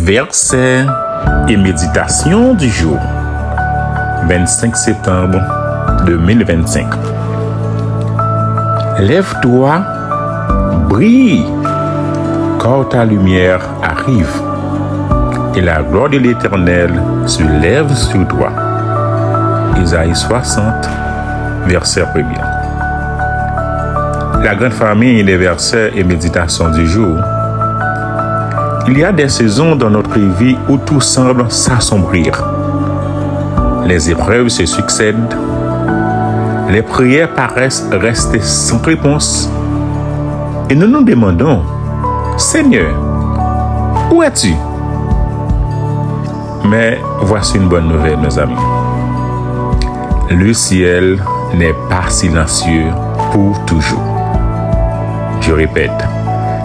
Verset et méditation du jour, 25 septembre 2025. Lève-toi, brille, car ta lumière arrive, et la gloire de l'Éternel se lève sur toi. Isaïe 60, verset 1er. La grande famille des versets et méditations du jour. Il y a des saisons dans notre vie où tout semble s'assombrir. Les épreuves se succèdent. Les prières paraissent rester sans réponse. Et nous nous demandons, Seigneur, où es-tu? Mais voici une bonne nouvelle, mes amis. Le ciel n'est pas silencieux pour toujours. Je répète,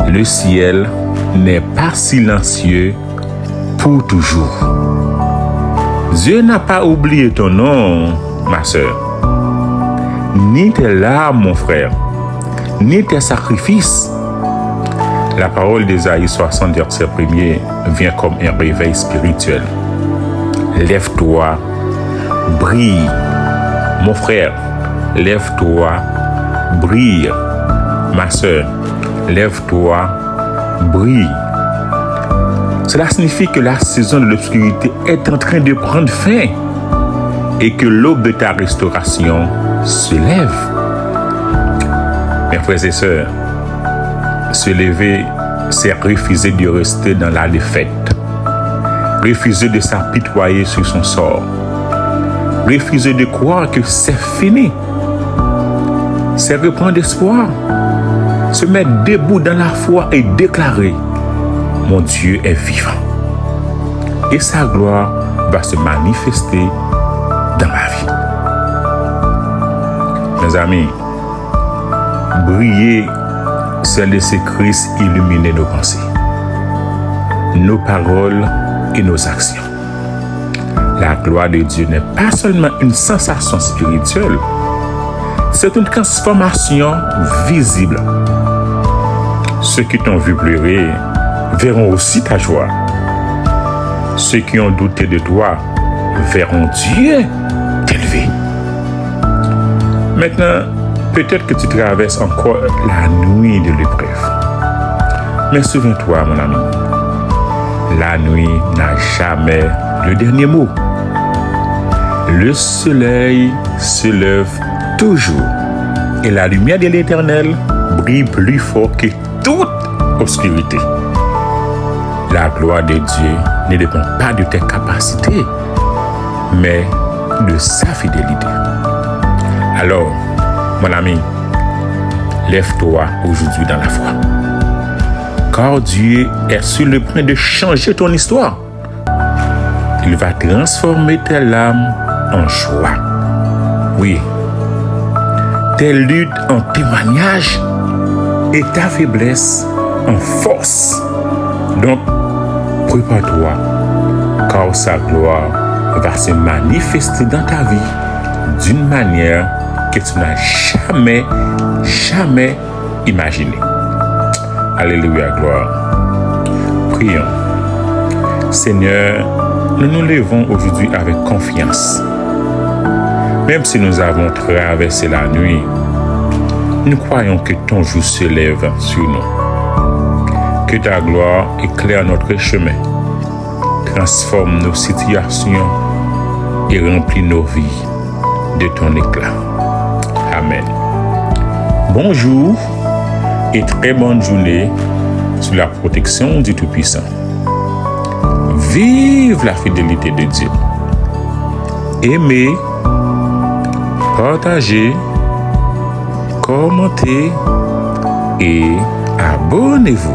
le ciel n'est pas silencieux pour toujours. Dieu n'a pas oublié ton nom, ma sœur, ni tes larmes, mon frère, ni tes sacrifices. La parole d'Isaïe 60, verset 1er, vient comme un réveil spirituel. Lève-toi, brille. Mon frère, lève-toi, brille. Ma sœur, lève-toi, brille. Cela signifie que la saison de l'obscurité est en train de prendre fin et que l'aube de ta restauration se lève. Mes frères et sœurs, se lever, c'est refuser de rester dans la défaite, refuser de s'apitoyer sur son sort, refuser de croire que c'est fini. C'est reprendre espoir, se mettre debout dans la foi et déclarer: mon Dieu est vivant et sa gloire va se manifester dans ma vie. Mes amis, briller, c'est laisser Christ illuminer nos pensées, nos paroles et nos actions. La gloire de Dieu n'est pas seulement une sensation spirituelle, c'est une transformation visible. Ceux qui t'ont vu pleurer verront aussi ta joie. Ceux qui ont douté de toi verront Dieu t'élever. Maintenant, peut-être que tu traverses encore la nuit de l'épreuve. Mais souviens-toi, mon ami, la nuit n'a jamais le dernier mot. Le soleil se lève toujours et la lumière de l'Éternel brille plus fort que toute obscurité. La gloire de Dieu ne dépend pas de tes capacités, mais de sa fidélité. Alors, mon ami, lève-toi aujourd'hui dans la foi, car Dieu est sur le point de changer ton histoire. Il va transformer tes larmes en joie. Oui, tes luttes en témoignage et ta faiblesse en force. Donc, prépare-toi, car sa gloire va se manifester dans ta vie d'une manière que tu n'as jamais imaginée. Alléluia, gloire. Prions. Seigneur, nous nous levons aujourd'hui avec confiance. Même si nous avons traversé la nuit, nous croyons que ton jour se lève sur nous. Que ta gloire éclaire notre chemin, transforme nos situations et remplit nos vies de ton éclat. Amen. Bonjour et très bonne journée sous la protection du Tout-Puissant. Vive la fidélité de Dieu. Aimez, partagez, commentez et abonnez-vous.